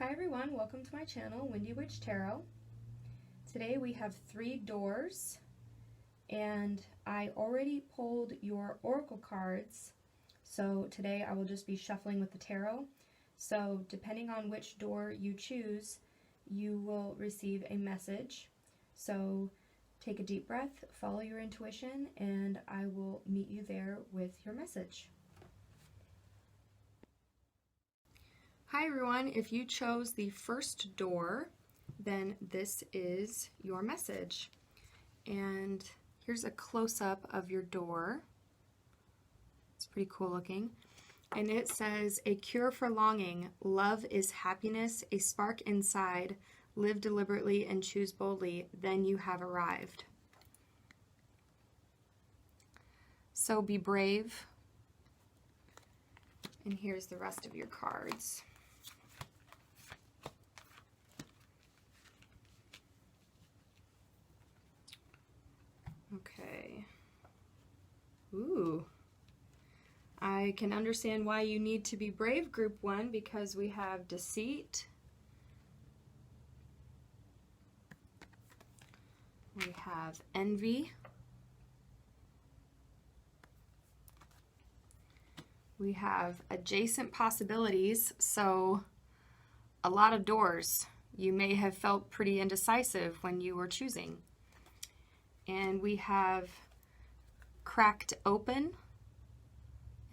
Hi everyone, welcome to my channel, Windy Witch Tarot. Today we have 3 doors, and I already pulled your oracle cards, so today I will just be shuffling with the tarot. So depending on which door you choose, you will receive a message. So take a deep breath, follow your intuition, and I will meet you there with your message. Hi everyone, if you chose the first door, then this is your message. And here's a close-up of your door. It's pretty cool looking. And it says, a cure for longing, love is happiness, a spark inside, live deliberately and choose boldly, then you have arrived. So be brave. And here's the rest of your cards. Okay. Ooh. I can understand why you need to be brave, Group 1, because we have deceit. We have envy. We have adjacent possibilities, so a lot of doors. You may have felt pretty indecisive when you were choosing. And we have cracked open,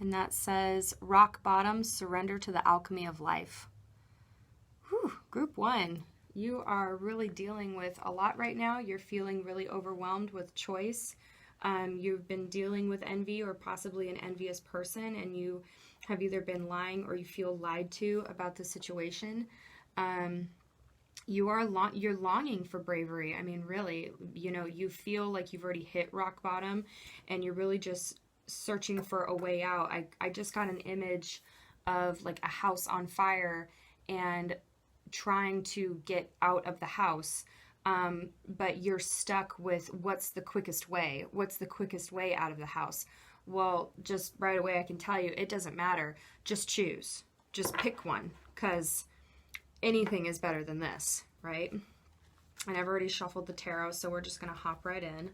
and that says rock bottom, surrender to the alchemy of life. Whew, Group 1, you are really dealing with a lot right now. You're feeling really overwhelmed with choice. You've been dealing with envy or possibly an envious person, and you have either been lying or you feel lied to about the situation. You're longing for bravery. I mean, really, you feel like you've already hit rock bottom and you're really just searching for a way out. I just got an image of like a house on fire and trying to get out of the house. But you're stuck with what's the quickest way? What's the quickest way out of the house? Well, just right away I can tell you, it doesn't matter. Just choose. Just pick one, because anything is better than this, right? And I've already shuffled the tarot, so we're just going to hop right in.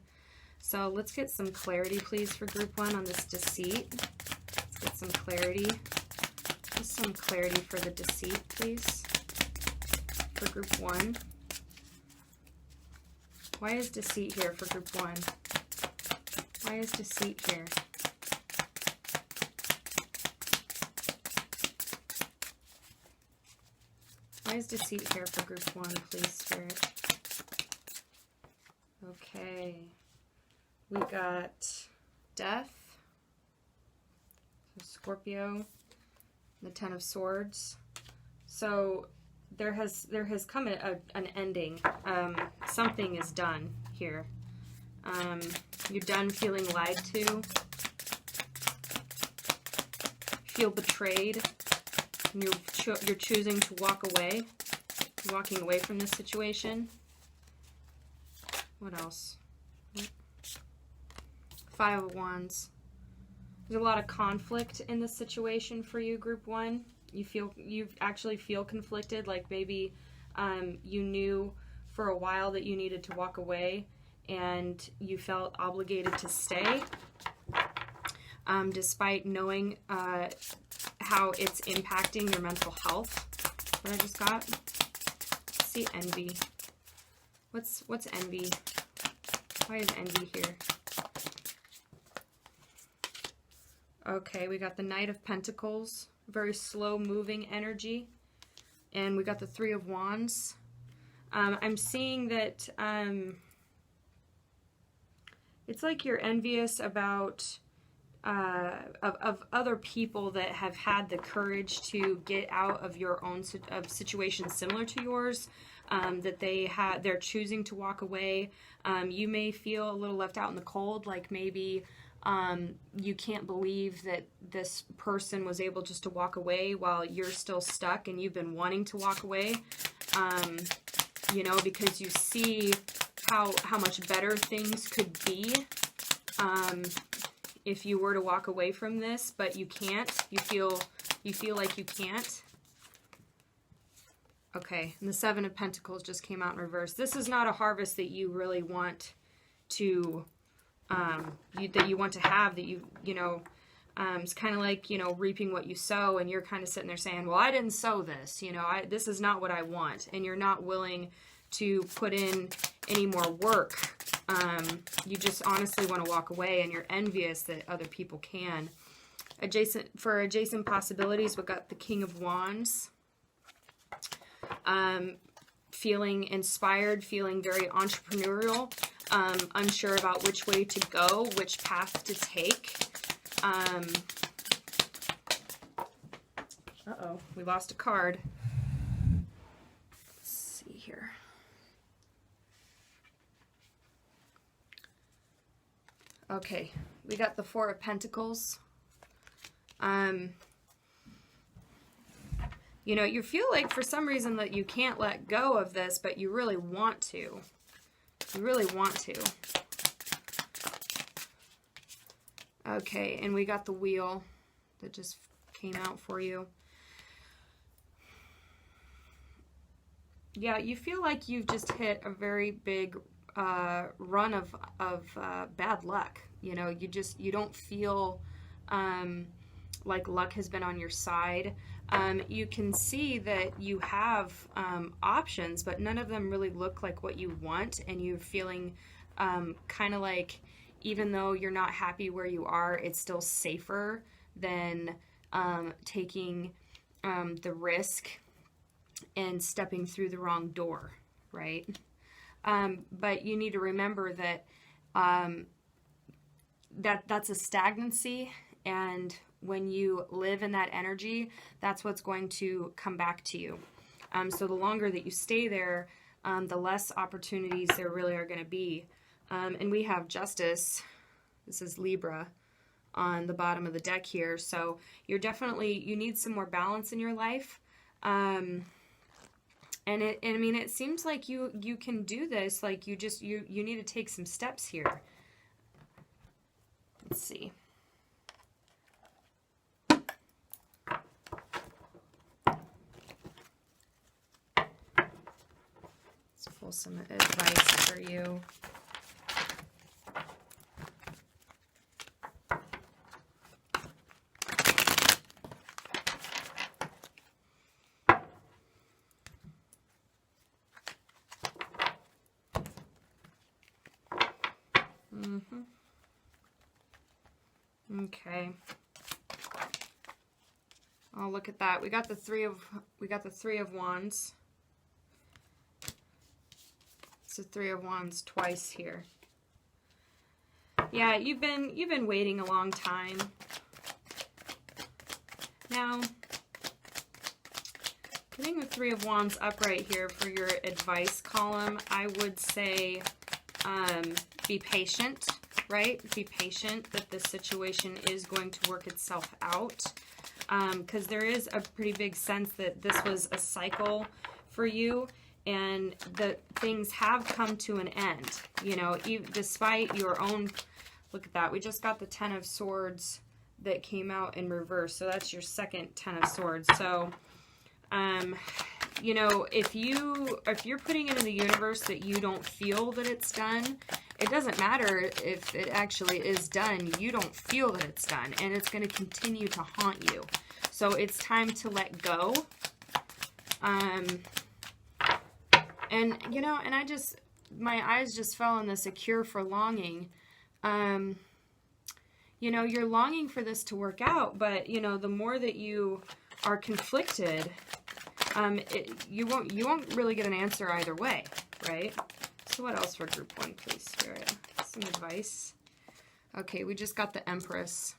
So let's get some clarity, please, for Group 1 on this deceit. Let's get some clarity. Just some clarity for the deceit, please, for Group 1. Why is deceit here for Group 1? Why is deceit here? Why is deceit here for Group 1, please, Spirit? Okay. We got death, so Scorpio, the Ten of Swords. So there has come an ending. Something is done here. You're done feeling lied to. Feel betrayed. You're choosing to walk away. Walking away from this situation. What else? Five of Wands. There's a lot of conflict in this situation for you, Group 1. You actually feel conflicted, like maybe you knew for a while that you needed to walk away and you felt obligated to stay, despite knowing how it's impacting your mental health. What I just got. Let's see, envy. What's envy? Why is envy here? Okay, we got the Knight of Pentacles, very slow moving energy, and we got the Three of Wands. I'm seeing that it's like you're envious about of other people that have had the courage to get out of your own situations similar to yours, that they're choosing to walk away. You may feel a little left out in the cold, like maybe you can't believe that this person was able just to walk away while you're still stuck and you've been wanting to walk away, because you see how much better things could be if you were to walk away from this, but you can't. You feel like you can't. Okay, and the Seven of Pentacles just came out in reverse. This is not a harvest that you really want to, that you want to have, that it's kind of like, reaping what you sow, and you're kind of sitting there saying, well, I didn't sow this, this is not what I want, and you're not willing to put in any more work. You just honestly want to walk away, and you're envious that other people can. For adjacent possibilities, we've got the King of Wands. Feeling inspired, feeling very entrepreneurial, unsure about which way to go, which path to take. Uh-oh, we lost a card. Let's see here. Okay, we got the Four of Pentacles. You feel like for some reason that you can't let go of this, but you really want to. You really want to. Okay, and we got the Wheel that just came out for you. Yeah, you feel like you've just hit a very big run of bad luck. You don't feel like luck has been on your side. You can see that you have options, but none of them really look like what you want, and you're feeling kind of like, even though you're not happy where you are, it's still safer than taking the risk and stepping through the wrong door, right? But you need to remember that that's a stagnancy, and when you live in that energy, that's what's going to come back to you. So the longer that you stay there, the less opportunities there really are going to be. And we have Justice. This is Libra on the bottom of the deck here. So you need some more balance in your life. And it seems like you can do this. Like you need to take some steps here. Let's see. Let's pull some advice for you. Okay. Oh, look at that. We got the three of Wands. It's the Three of Wands twice here. Yeah, you've been waiting a long time. Now, getting the Three of Wands upright here for your advice column, I would say be patient, right? Be patient that this situation is going to work itself out, because there is a pretty big sense that this was a cycle for you, and that things have come to an end, despite your own. Look at that. We just got the Ten of Swords that came out in reverse, so that's your second Ten of Swords. So if you're putting it in the universe that you don't feel that it's done, it doesn't matter if it actually is done. You don't feel that it's done, and it's going to continue to haunt you. So it's time to let go. And my eyes just fell on this, a cure for longing. You're longing for this to work out, but the more that you are conflicted, you won't really get an answer either way, right? So what else for group one, please, Spirit? Some advice. Okay, we just got the Empress.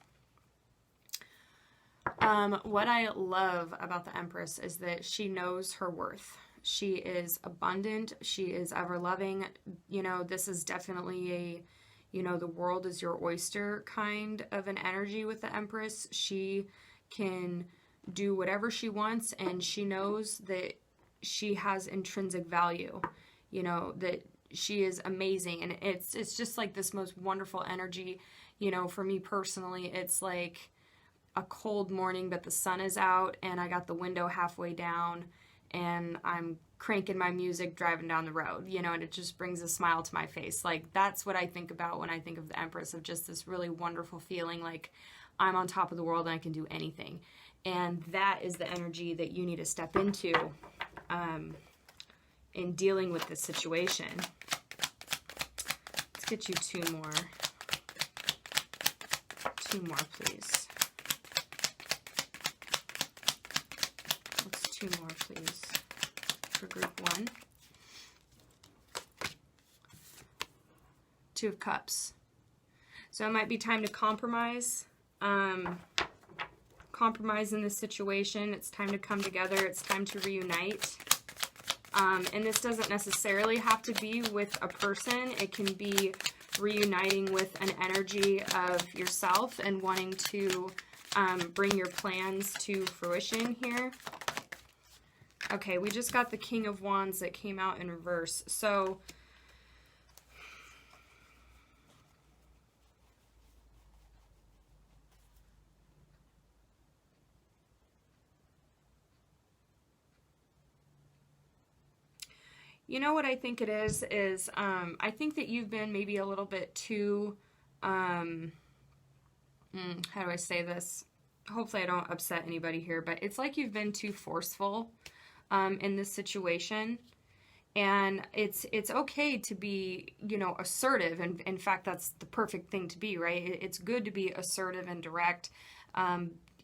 What I love about the Empress is that she knows her worth. She is abundant. She is ever-loving. This is definitely the world is your oyster kind of an energy with the Empress. She can do whatever she wants, and she knows that she has intrinsic value, that she is amazing. And it's just like this most wonderful energy. For me personally, it's like a cold morning, but the sun is out, and I got the window halfway down, and I'm cranking my music driving down the road, you know, and it just brings a smile to my face. Like, that's what I think about when I think of the Empress, of just this really wonderful feeling like I'm on top of the world and I can do anything. And that is the energy that you need to step into in dealing with this situation. Let's get you two more. Two more, please. What's two more, please, for group one? Two of Cups. So it might be time to compromise. Compromise in this situation. It's time to come together. It's time to reunite. And this doesn't necessarily have to be with a person. It can be reuniting with an energy of yourself and wanting to bring your plans to fruition here. Okay, we just got the King of Wands that came out in reverse. So you know what I think it is I think that you've been maybe a little bit too, how do I say this? Hopefully I don't upset anybody here, but it's like you've been too forceful in this situation. And it's okay to be, you know, assertive. And in fact, that's the perfect thing to be, right? It's good to be assertive and direct,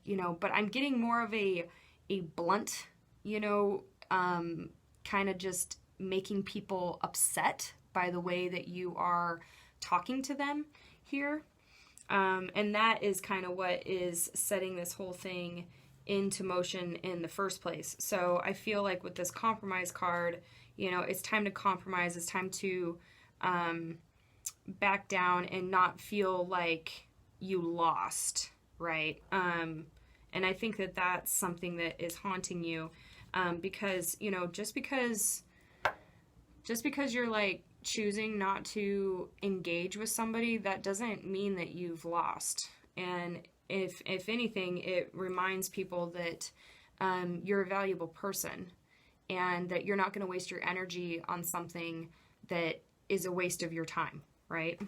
you know, but I'm getting more of a blunt, you know, kind of just making people upset by the way that you are talking to them here. And that is kind of what is setting this whole thing into motion in the first place. So I feel like with this compromise card, you know, it's time to compromise. It's time to back down and not feel like you lost, right? And I think that that's something that is haunting you, because, you know, just because you're like choosing not to engage with somebody, that doesn't mean that you've lost. And if anything, it reminds people that you're a valuable person and that you're not going to waste your energy on something that is a waste of your time, right?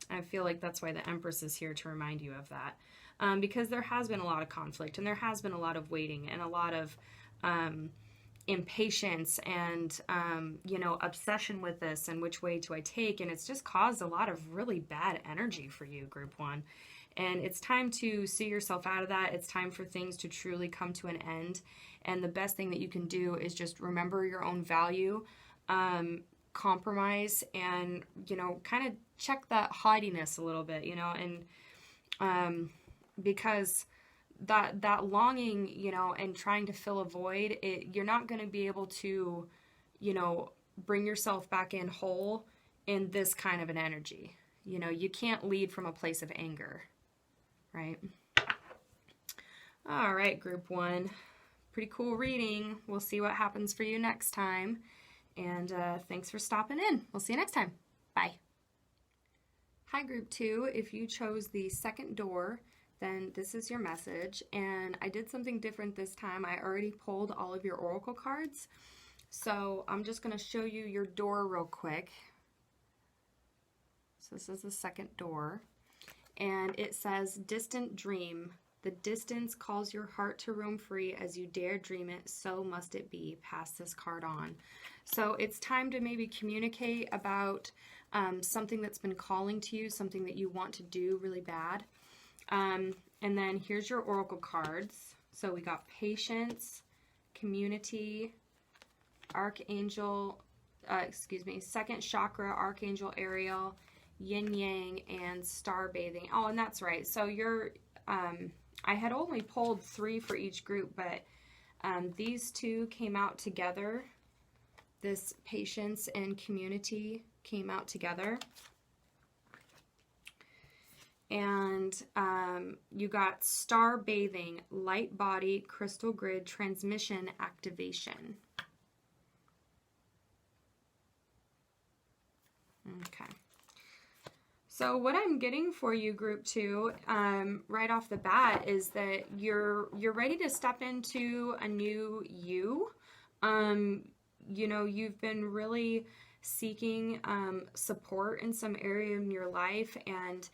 I feel like that's why the Empress is here, to remind you of that. Because there has been a lot of conflict, and there has been a lot of waiting, and a lot of impatience and, you know, obsession with this and which way do I take, and it's just caused a lot of really bad energy for you, Group 1. And it's time to see yourself out of that. It's time for things to truly come to an end. And the best thing that you can do is just remember your own value, compromise, and, you know, kind of check that haughtiness a little bit, you know, and because that longing, you know, and trying to fill a void, you're not going to be able to, you know, bring yourself back in whole in this kind of an energy. You know, you can't lead from a place of anger, right? All right, Group 1. Pretty cool reading. We'll see what happens for you next time. And thanks for stopping in. We'll see you next time. Bye. Hi, Group 2. If you chose the second door, then this is your message. And I did something different this time. I already pulled all of your oracle cards. So I'm just going to show you your door real quick. So this is the second door. And it says, distant dream. The distance calls your heart to roam free. As you dare dream it, so must it be. Pass this card on. So it's time to maybe communicate about something that's been calling to you, something that you want to do really bad. And then here's your oracle cards. So we got patience, community, archangel, second chakra, Archangel Ariel, yin yang, and star bathing. Oh, and that's right. So you're, I had only pulled 3 for each group, but these two came out together. This patience and community came out together. And you got star bathing, light body, crystal grid, transmission, activation. Okay. So what I'm getting for you, group 2, right off the bat, is that you're ready to step into a new you. You know, you've been really seeking support in some area in your life, and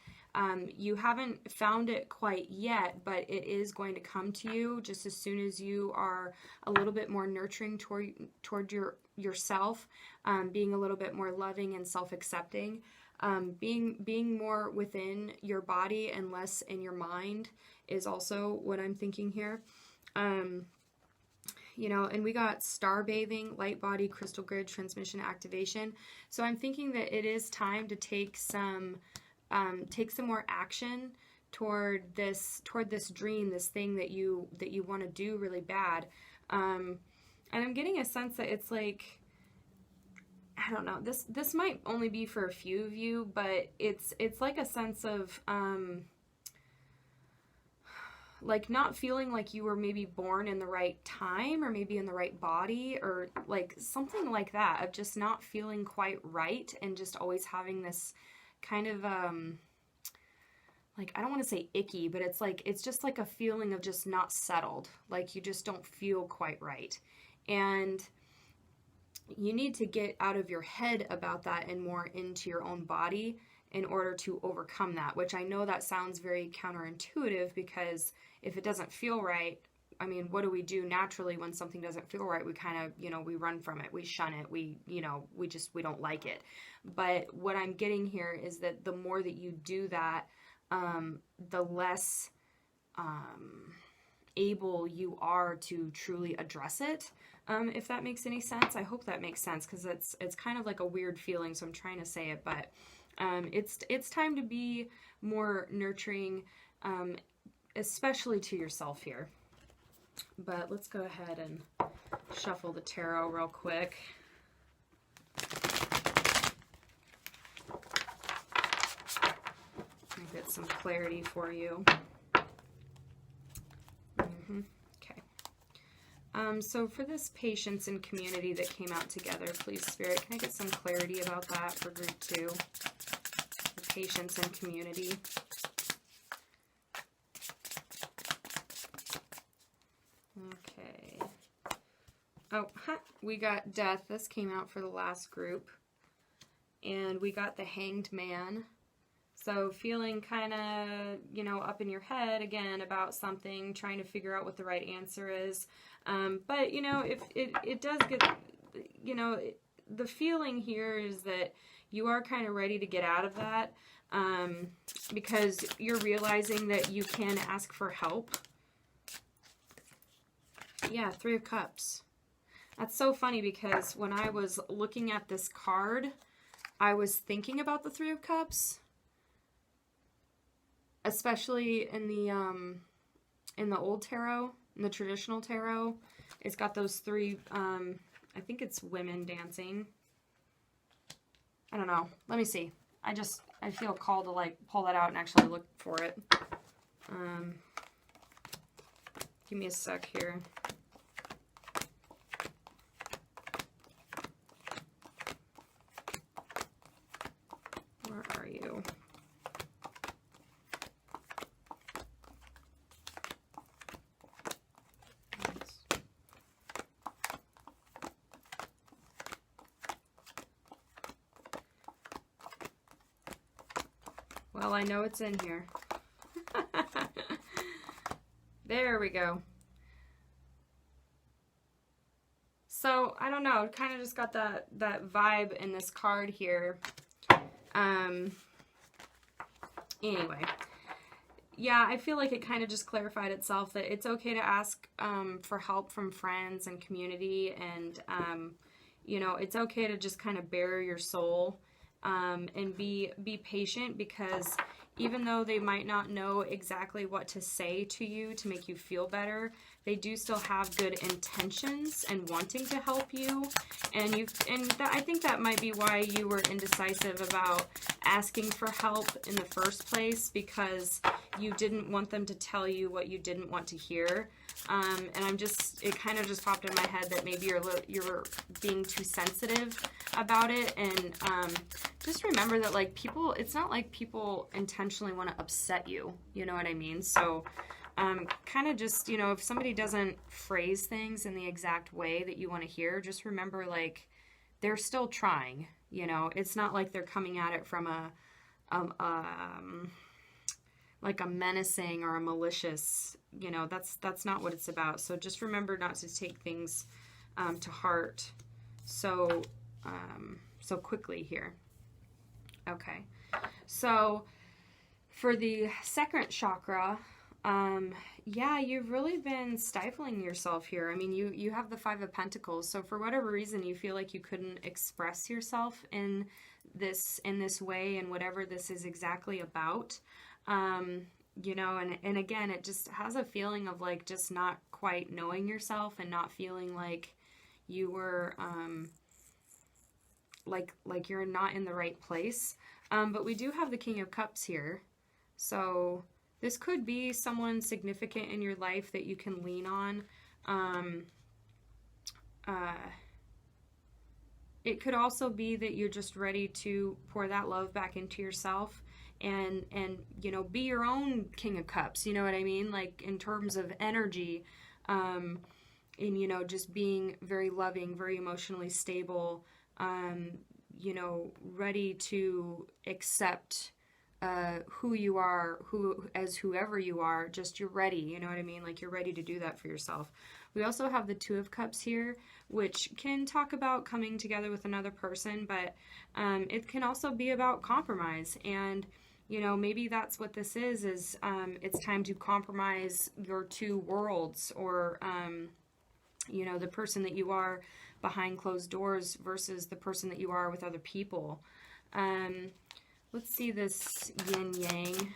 you haven't found it quite yet, but it is going to come to you just as soon as you are a little bit more nurturing toward yourself, being a little bit more loving and self-accepting. Being more within your body and less in your mind is also what I'm thinking here. You know, and we got star bathing, light body, crystal grid, transmission activation. So I'm thinking that it is time to take some more action toward this dream, this thing that you want to do really bad. And I'm getting a sense that it's like, I don't know, this might only be for a few of you, but it's like a sense of like not feeling like you were maybe born in the right time or maybe in the right body or like something like that, of just not feeling quite right and just always having this kind of like, I don't want to say icky, but it's just like a feeling of just not settled, like you just don't feel quite right. And you need to get out of your head about that and more into your own body in order to overcome that, which I know that sounds very counterintuitive, because if it doesn't feel right, I mean, what do we do naturally when something doesn't feel right? We kind of, you know, we run from it, we shun it, we don't like it. But what I'm getting here is that the more that you do that, the less able you are to truly address it. If that makes any sense. I hope that makes sense, because it's kind of like a weird feeling, so I'm trying to say it, but it's time to be more nurturing, especially to yourself here. But let's go ahead and shuffle the tarot real quick. I'll get some clarity for you. Okay. So for this patience and community that came out together, please, Spirit, can I get some clarity about that for group 2? The patience and community. Okay. Oh, we got death. This came out for the last group. And we got the Hanged Man. So feeling kind of, you know, up in your head again about something, trying to figure out what the right answer is. But, you know, if it does get, you know, the feeling here is that you are kind of ready to get out of that, because you're realizing that you can ask for help. Yeah, 3 of Cups. That's so funny, because when I was looking at this card, I was thinking about the 3 of Cups. Especially in the old tarot, in the traditional tarot, it's got those 3, I think it's women dancing. I don't know. Let me see. I feel called to like pull that out and actually look for it. Give me a sec here. Where are you? Well, I know it's in here. There we go. So, I don't know, kind of just got that vibe in this card here. Anyway. Yeah, I feel like it kind of just clarified itself that it's okay to ask for help from friends and community, and, you know, it's okay to just kind of bare your soul. And be patient, because even though they might not know exactly what to say to you to make you feel better, they do still have good intentions and wanting to help you. And I think that might be why you were indecisive about asking for help in the first place, because you didn't want them to tell you what you didn't want to hear. And it kind of just popped in my head that maybe you're being too sensitive about it. And just remember that, like, people, it's not like people intentionally want to upset you. You know what I mean? So kind of just, if somebody doesn't phrase things in the exact way that you want to hear, just remember, like, they're still trying. It's not like they're coming at it from like a menacing or a malicious, that's not what it's about. So just remember not to take things to heart so quickly here. Okay, so for the second chakra, you've really been stifling yourself here. I mean, you have the Five of Pentacles, so for whatever reason you feel like you couldn't express yourself in this way, and whatever this is exactly about. And again, it just has a feeling of, like, just not quite knowing yourself and not feeling like you were, like you're not in the right place. But we do have the King of Cups here. So this could be someone significant in your life that you can lean on. It could also be that you're just ready to pour that love back into yourself and be your own King of Cups. You know what I mean? Like, in terms of energy, and just being very loving, very emotionally stable, ready to accept who you are, whoever you are. Just, you're ready, you know what I mean? Like, you're ready to do that for yourself. We also have the Two of Cups here, which can talk about coming together with another person, but it can also be about compromise. And maybe that's what this is it's time to compromise your two worlds, or the person that you are behind closed doors versus the person that you are with other people. Let's see this yin yang.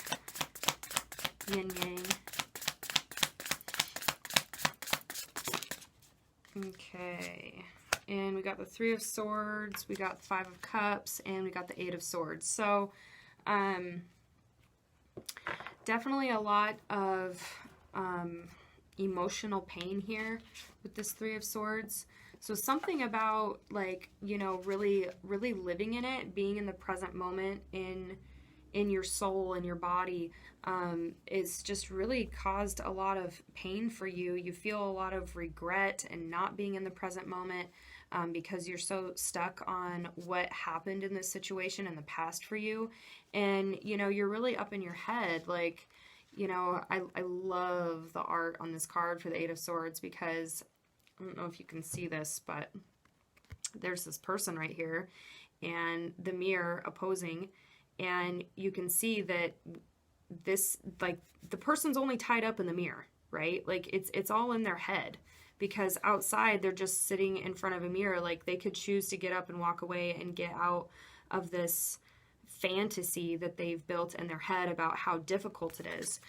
Okay, and we got the Three of Swords, we got the Five of Cups, and we got the Eight of Swords. So definitely a lot of emotional pain here with this Three of Swords. So something about, like, really, really living in it, being in the present moment in your soul and your body, is just really caused a lot of pain for you. You feel a lot of regret and not being in the present moment, because you're so stuck on what happened in this situation in the past for you. And, you're really up in your head. Like, I love the art on this card for the Eight of Swords, because I don't know if you can see this, but there's this person right here and the mirror opposing, and you can see that this, like, the person's only tied up in the mirror, right? Like, it's all in their head, because outside they're just sitting in front of a mirror. Like, they could choose to get up and walk away and get out of this fantasy that they've built in their head about how difficult it is.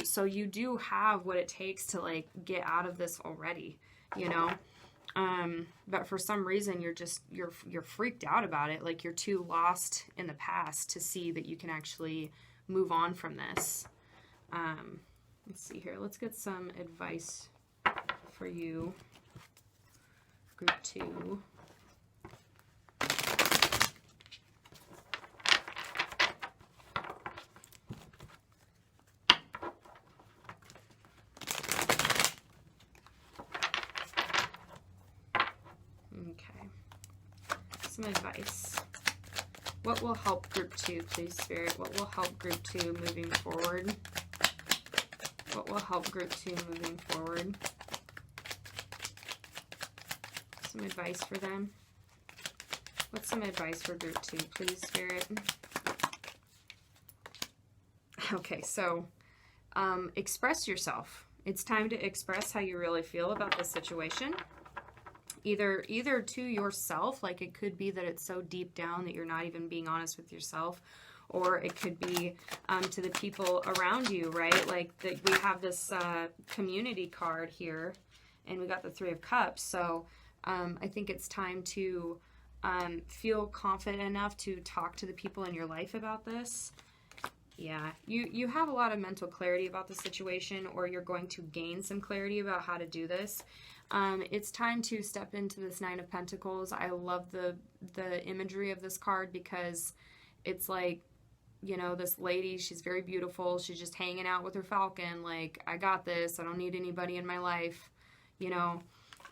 So you do have what it takes to, like, get out of this already, but for some reason you're freaked out about it. Like, you're too lost in the past to see that you can actually move on from this. Let's see here. Let's get some advice for you, Group 2. Some advice. What will help Group 2, please, Spirit? What will help Group 2 moving forward? What will help Group 2 moving forward? Some advice for them. What's some advice for Group 2, please, Spirit? Okay, so express yourself. It's time to express how you really feel about this situation. Either to yourself, like, it could be that it's so deep down that you're not even being honest with yourself, or it could be to the people around you, right? Like we have this community card here, and we got the Three of Cups. So I think it's time to feel confident enough to talk to the people in your life about this. Yeah, you have a lot of mental clarity about the situation, or you're going to gain some clarity about how to do this. It's time to step into this Nine of Pentacles. I love the imagery of this card because it's like, you know, this lady, she's very beautiful. She's just hanging out with her falcon. Like, I got this. I don't need anybody in my life, you know.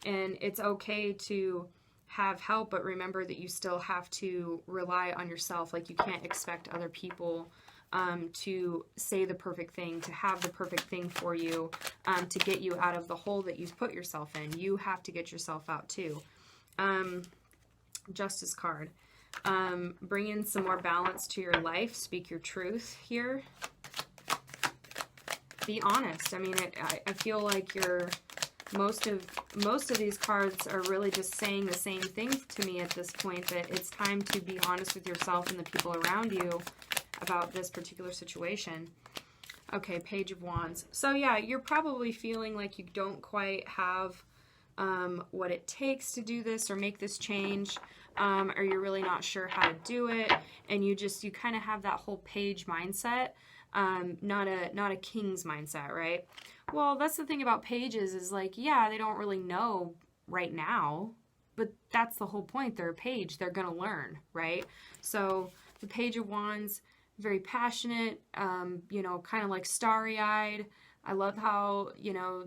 And it's okay to have help, but remember that you still have to rely on yourself. Like, you can't expect other people to say the perfect thing, to have the perfect thing for you, to get you out of the hole that you've put yourself in. You have to get yourself out too. Justice card. Bring in some more balance to your life. Speak your truth here. Be honest. I mean, I feel like most of these cards are really just saying the same thing to me at this point, that it's time to be honest with yourself and the people around you about this particular situation. Okay, Page of Wands. So yeah, you're probably feeling like you don't quite have what it takes to do this or make this change, or you're really not sure how to do it, and you kind of have that whole page mindset, not a king's mindset, right? Well, that's the thing about pages is like, yeah, they don't really know right now, but that's the whole point. They're a page. They're going to learn, right? So the Page of Wands, very passionate, you know, kind of like starry-eyed. I love how, you know,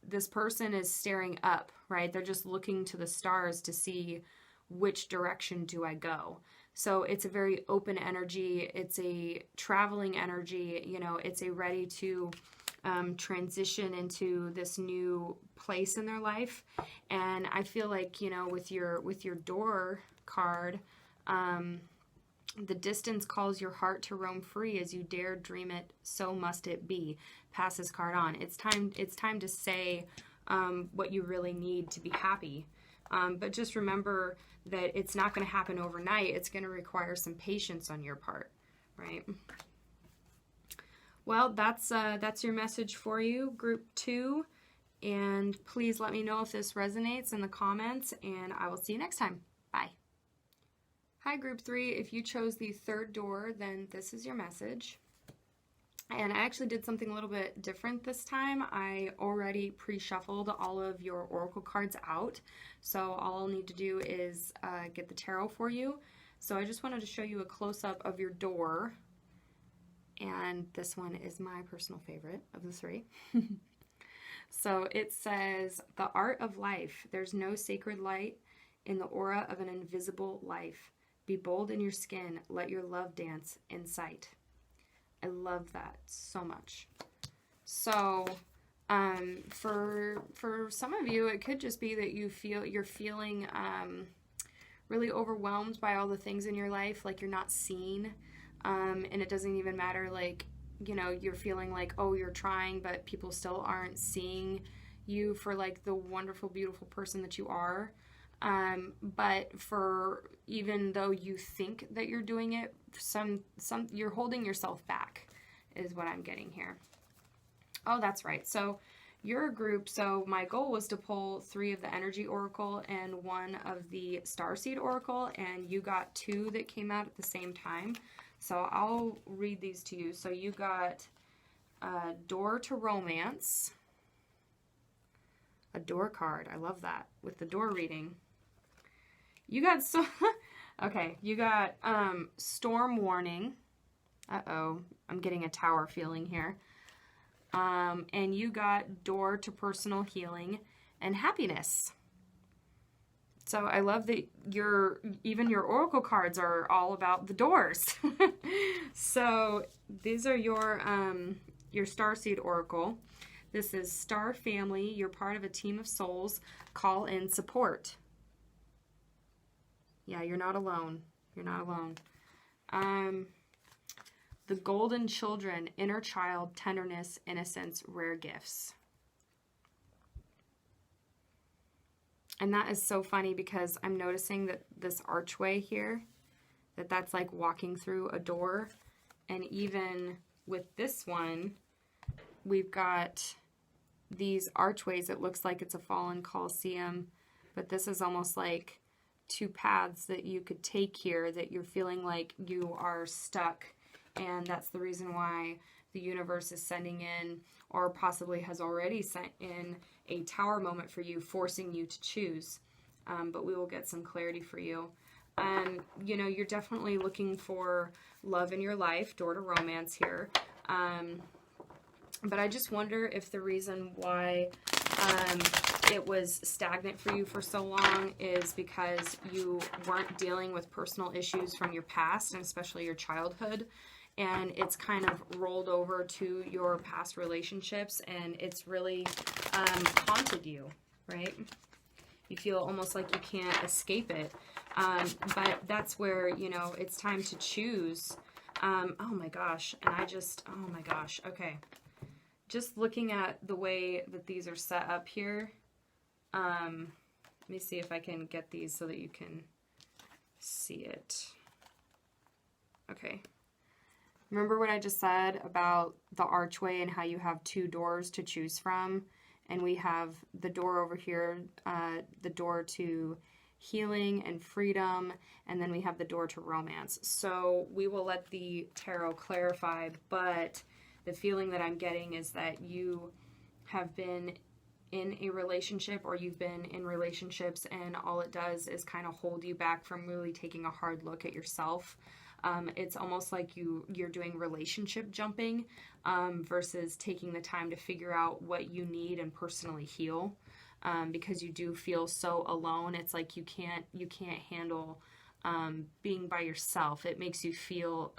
this person is staring up, right? They're just looking to the stars to see which direction do I go. So it's a very open energy. It's a traveling energy. You know, it's a ready to transition into this new place in their life. And I feel like, you know, with your door card, the distance calls your heart to roam free as you dare dream it, so must it be. Pass this card on. It's time to say what you really need to be happy. But just remember that it's not going to happen overnight. It's going to require some patience on your part, right? Well, that's your message for you, Group 2. And please let me know if this resonates in the comments, and I will see you next time. Bye. Hi, Group 3. If you chose the third door, then this is your message. And I actually did something a little bit different this time. I already pre-shuffled all of your oracle cards out. So all I'll need to do is get the tarot for you. So I just wanted to show you a close-up of your door. And this one is my personal favorite of the three. So it says, the art of life. There's no sacred light in the aura of an invisible life. Be bold in your skin. Let your love dance in sight. I love that so much. So, for some of you, it could just be that you're feeling really overwhelmed by all the things in your life, like you're not seen, and it doesn't even matter, like, you know, you're feeling like, oh, you're trying, but people still aren't seeing you for like the wonderful, beautiful person that you are. But for, even though you think that you're doing it, you're holding yourself back is what I'm getting here. Oh, that's right. So you're a group. So my goal was to pull 3 of the Energy Oracle and 1 of the Starseed Oracle, and you got 2 that came out at the same time. So I'll read these to you. So you got Door to Romance, a door card. I love that with the door reading. You got okay, you got Storm Warning. Uh-oh, I'm getting a tower feeling here. And you got Door to Personal Healing and Happiness. So I love that even your oracle cards are all about the doors. So these are your Starseed Oracle. This is Star Family. You're part of a team of souls. Call in support. Yeah, you're not alone. You're not alone. The Golden Children, Inner Child, Tenderness, Innocence, Rare Gifts. And that is so funny because I'm noticing that this archway here, that's like walking through a door. And even with this one, we've got these archways. It looks like it's a fallen Colosseum, but this is almost like two paths that you could take here that you're feeling like you are stuck. And that's the reason why the universe is sending in, or possibly has already sent in, a tower moment for you, forcing you to choose. But we will get some clarity for you. You know, you're definitely looking for love in your life, door to romance here. But I just wonder if the reason why it was stagnant for you for so long is because you weren't dealing with personal issues from your past, and especially your childhood. And it's kind of rolled over to your past relationships, and it's really haunted you, right? You feel almost like you can't escape it. But that's where, you know, it's time to choose. Oh my gosh. And oh my gosh. Okay. Just looking at the way that these are set up here. Let me see if I can get these so that you can see it. Okay. Remember what I just said about the archway and how you have two doors to choose from? And we have the door over here, the door to healing and freedom, and then we have the door to romance. So we will let the tarot clarify, but the feeling that I'm getting is that you have been in a relationship, or you've been in relationships, and all it does is kind of hold you back from really taking a hard look at yourself. It's almost like you're doing relationship jumping versus taking the time to figure out what you need and personally heal, because you do feel so alone. It's like you can't handle being by yourself. It makes you feel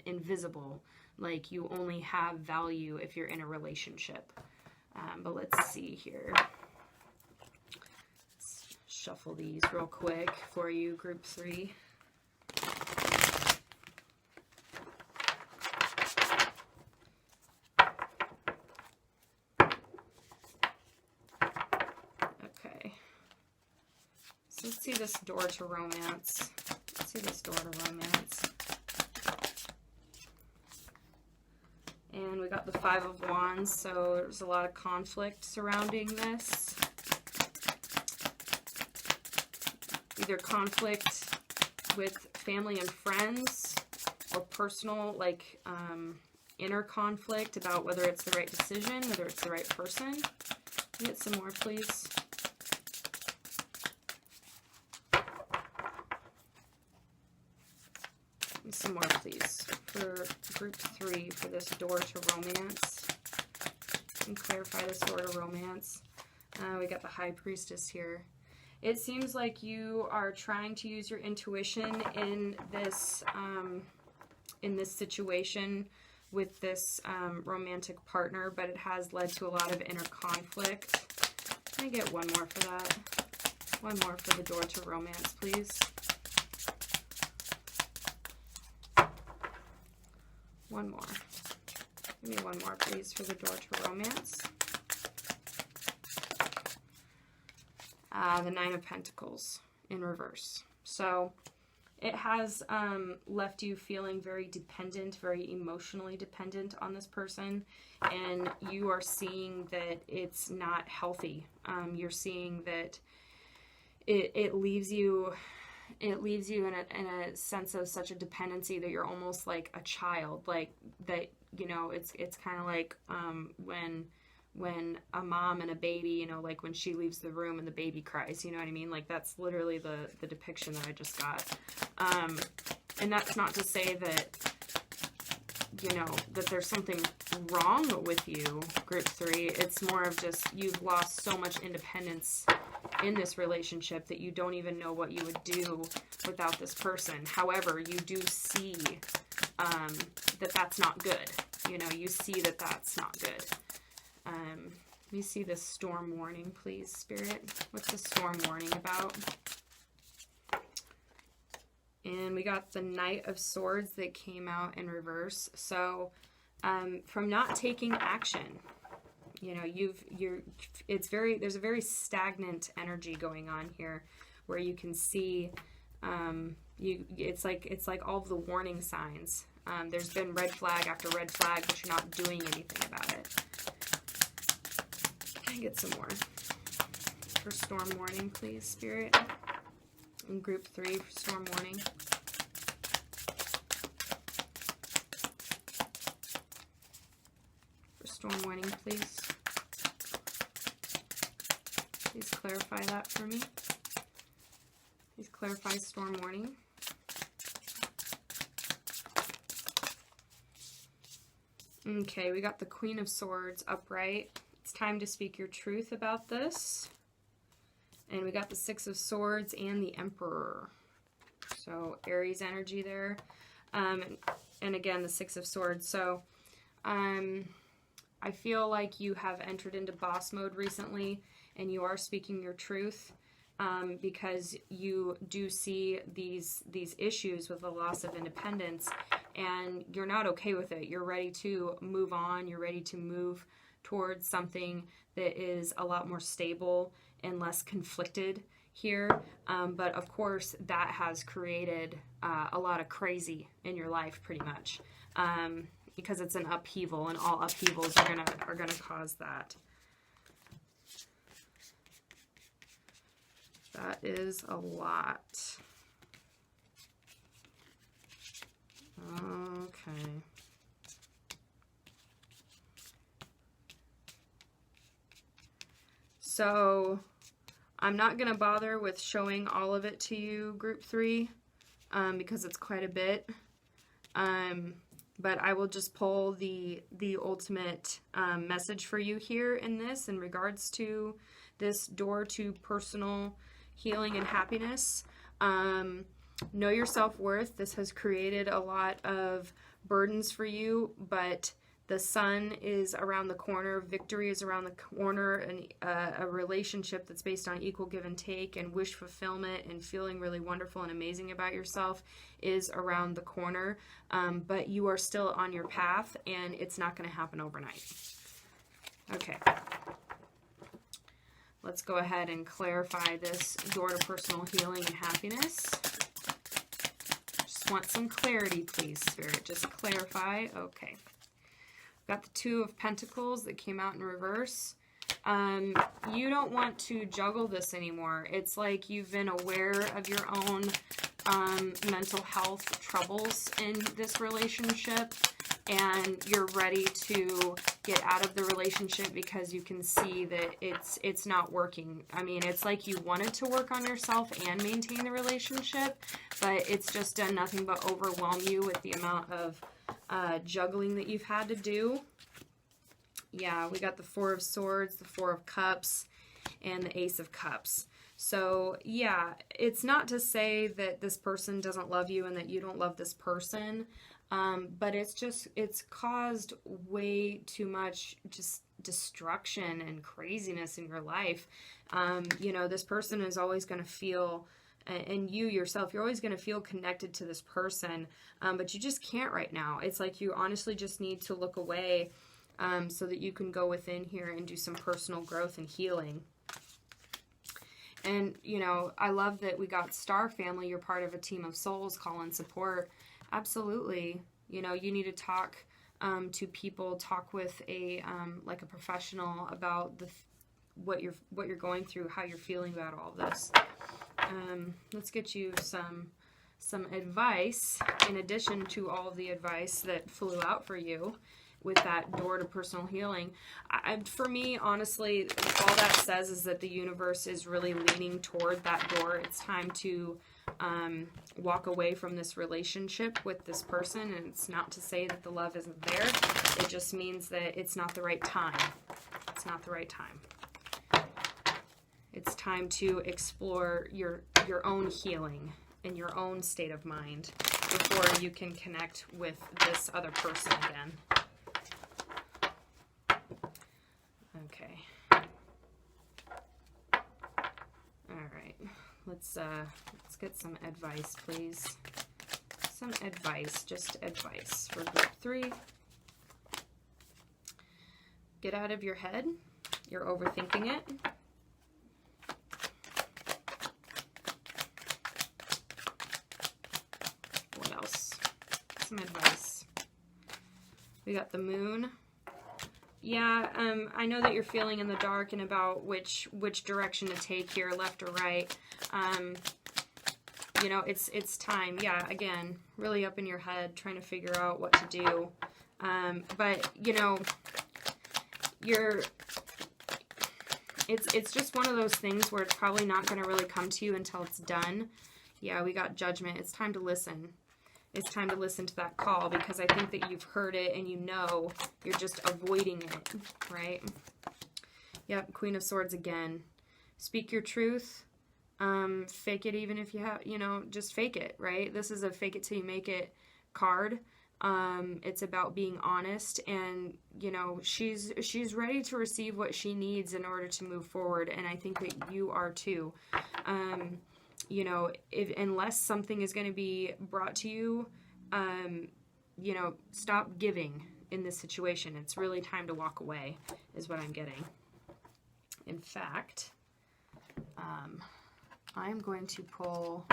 invisible, like you only have value if you're in a relationship. But let's see here. Let's shuffle these real quick for you, group 3. Let's see this door to romance. Let's see this door to romance. And we got the 5 of Wands, so there's a lot of conflict surrounding this. Either conflict with family and friends, or personal, like inner conflict about whether it's the right decision, whether it's the right person. Can we get some more, please? Some more, please, for group 3 for this door to romance. And clarify this door to romance. We got the High Priestess here. It seems like you are trying to use your intuition in this situation with this romantic partner, but it has led to a lot of inner conflict. Can I get one more for that? One more for the door to romance, please. One more. Give me one more, please, for the door to romance. The 9 of Pentacles in reverse. So it has left you feeling very dependent, very emotionally dependent on this person, and you are seeing that it's not healthy. You're seeing that it leaves you in a sense of such a dependency that you're almost like a child, like that, you know, it's kind of like when a mom and a baby, you know, like when she leaves the room and the baby cries, you know what I mean? Like that's literally the depiction that I just got. And that's not to say that, you know, that there's something wrong with you, group 3. It's more of just you've lost so much independence in this relationship that you don't even know what you would do without this person. However, you do see that that's not good. You know, you see that that's not good. Let me see this storm warning, please, Spirit. What's the storm warning about? And we got the Knight of Swords that came out in reverse. So from not taking action, you know, there's a very stagnant energy going on here, where you can see it's like all of the warning signs There's been red flag after red flag, but you're not doing anything about it. Can I get some more for storm warning, please, Spirit? In group 3 for storm warning. For storm warning, please. Please clarify that for me. Please clarify storm warning. Okay, we got the Queen of Swords upright. It's time to speak your truth about this. And we got the Six of Swords and the Emperor. So Aries energy there. And again, the Six of Swords. So I feel like you have entered into boss mode recently, and you are speaking your truth. Because you do see these issues with the loss of independence, and you're not okay with it. You're ready to move on. You're ready to move towards something that is a lot more stable and less conflicted here. But of course, that has created a lot of crazy in your life, pretty much, because it's an upheaval, and all upheavals are gonna cause that. That is a lot. Okay. So I'm not going to bother with showing all of it to you, group 3, because it's quite a bit. But I will just pull the ultimate message for you here in this, in regards to this door to personal healing and happiness. Know your self-worth. This has created a lot of burdens for you, but the sun is around the corner. Victory is around the corner, and a relationship that's based on equal give and take and wish fulfillment and feeling really wonderful and amazing about yourself is around the corner. But you are still on your path, and it's not going to happen overnight. Okay. Let's go ahead and clarify this door to personal healing and happiness. Just want some clarity, please, Spirit. Just clarify. Okay. Got the Two of Pentacles that came out in reverse. You don't want to juggle this anymore. It's like you've been aware of your own mental health troubles in this relationship, and you're ready to get out of the relationship because you can see that it's not working. I mean, it's like you wanted to work on yourself and maintain the relationship, but it's just done nothing but overwhelm you with the amount of juggling that you've had to do. Yeah, we got the Four of Swords, the Four of Cups, and the Ace of Cups. So, yeah, it's not to say that this person doesn't love you and that you don't love this person, but it's caused way too much just destruction and craziness in your life. You know, this person is always going to feel, and you yourself, you're always going to feel connected to this person, but you just can't right now. It's like you honestly just need to look away so that you can go within here and do some personal growth and healing. And, you know, I love that we got Star Family. You're part of a team of souls. Call and support. Absolutely. You know, you need to talk to people. Talk with a like a professional about what you're going through, how you're feeling about all this. Let's get you some advice in addition to all of the advice that flew out for you with that door to personal healing. For me, honestly, all that says is that the universe is really leaning toward that door. It's time to walk away from this relationship with this person, and it's not to say that the love isn't there. It just means that it's not the right time. It's not the right time. It's time to explore your own healing and your own state of mind before you can connect with this other person again. Okay. All right. Let's get some advice, please. Some advice, just advice for group 3. Get out of your head. You're overthinking it. What else? Some advice. We got the Moon. Yeah, I know that you're feeling in the dark and about which direction to take here, left or right. You know, it's time. Yeah, again, really up in your head, trying to figure out what to do. But you know, it's just one of those things where it's probably not going to really come to you until it's done. Yeah, we got Judgment. It's time to listen. It's time to listen to that call, because I think that you've heard it and you know you're just avoiding it, right? Yep, Queen of Swords again. Speak your truth. Fake it even if you have, you know, just fake it, right? This is a fake it till you make it card. It's about being honest, and, you know, she's ready to receive what she needs in order to move forward, and I think that you are too. You know, unless something is going to be brought to you, you know, stop giving in this situation. It's really time to walk away, is what I'm getting. In fact, I'm going to pull...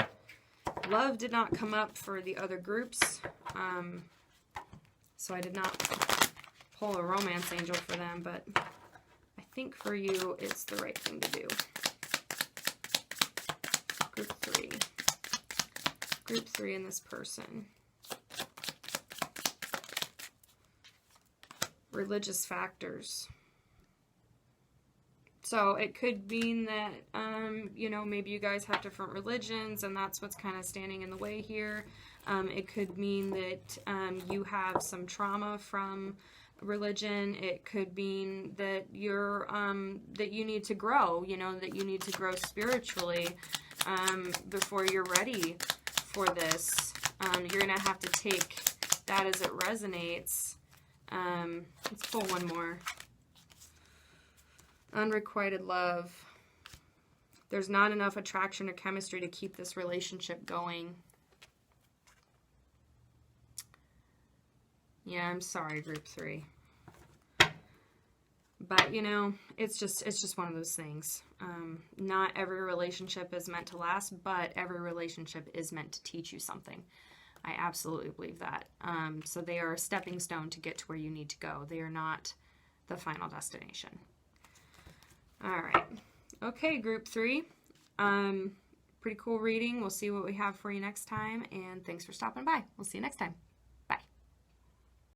Love did not come up for the other groups, so I did not pull a romance angel for them, but I think for you it's the right thing to do. Group 3. Group 3 in this person. Religious factors. So it could mean that, you know, maybe you guys have different religions and that's what's kind of standing in the way here. It could mean that you have some trauma from religion. It could mean that you're, that you need to grow, you know, that you need to grow spiritually before you're ready for this. You're going to have to take that as it resonates. Let's pull one more. Unrequited love. There's not enough attraction or chemistry to keep this relationship going. Yeah, I'm sorry, Group 3. But, you know, it's just one of those things. Not every relationship is meant to last, but every relationship is meant to teach you something. I absolutely believe that. So they are a stepping stone to get to where you need to go. They are not the final destination. All right. Okay, Group 3. Pretty cool reading. We'll see what we have for you next time, and thanks for stopping by. We'll see you next time.